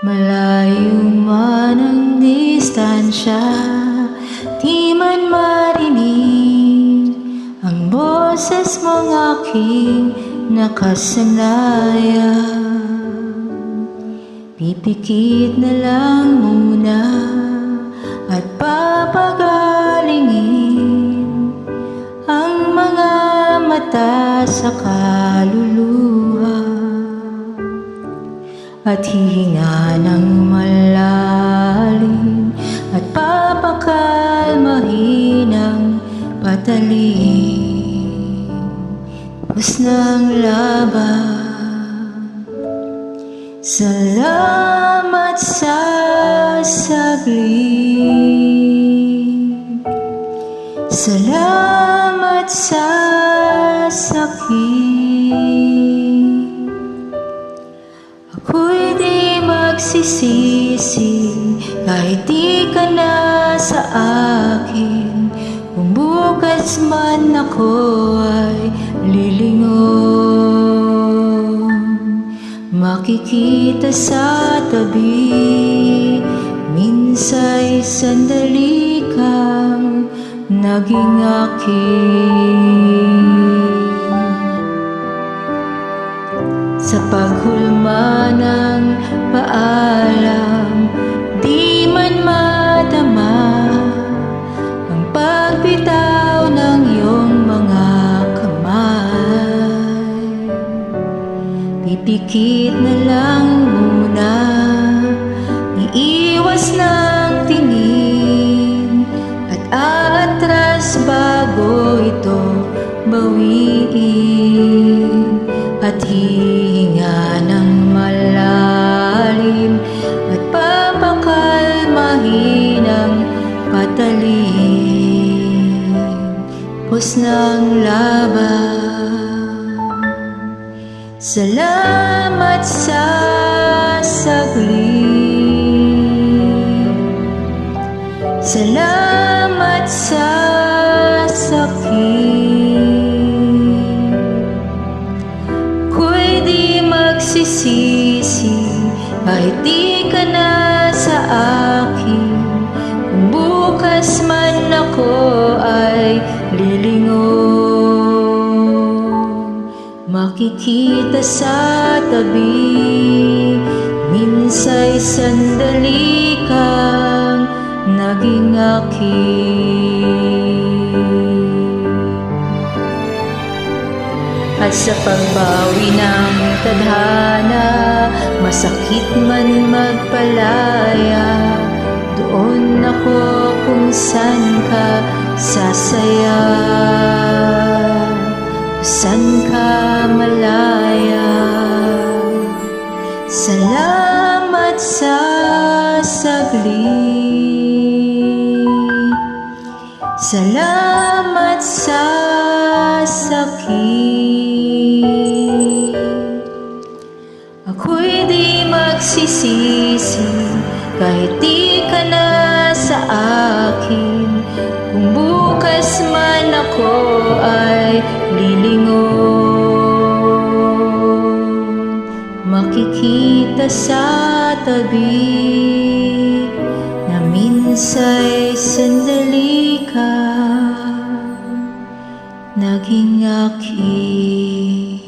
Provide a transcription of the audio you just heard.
Malayo man ang distansya, di man marinig ang boses mong aking nakasanayan. Pipikit na lang muna at papagalingin ang mga mata sa kaluluwa, at hihinga ng malalim at papakalmahin ang patalim. Tapos ng laban, salamat sa saglit, salamat sa sakit. Ako'y di magsisisi kahit di ka na sa akin. Kung bukas man ako ay lilingon, makikita sa tabi. Minsa'y sandali kang naging akin. Sa paghulma ng paalam, di man madama ang pagbitaw ng iyong mga kamay. Pipikit na lang muna, iiwas ng tingin at aatras bago ito bawiin, at hihinga ng malalim at papakalmahin ang patalim. Tapos ng laban, salamat sa saglit, salamat sa sakit. Ako'y di magsisisi kahit di ka na sa akin. Kung bukas man ako ay lilingon, makikita sa tabi. Minsa'y sandali kang naging akin. At sa pagbawi ng tadhana, masakit man magpalaya, doon ako kung saan ka sasaya, kung saan ka malaya. Salamat sa saglit, salamat sa sakit. Ako'y di magsisisi kahit di ka na sa akin. Kung bukas man ako ay lilingon, makikita sa tabi na minsa'y sandali ka naging akin.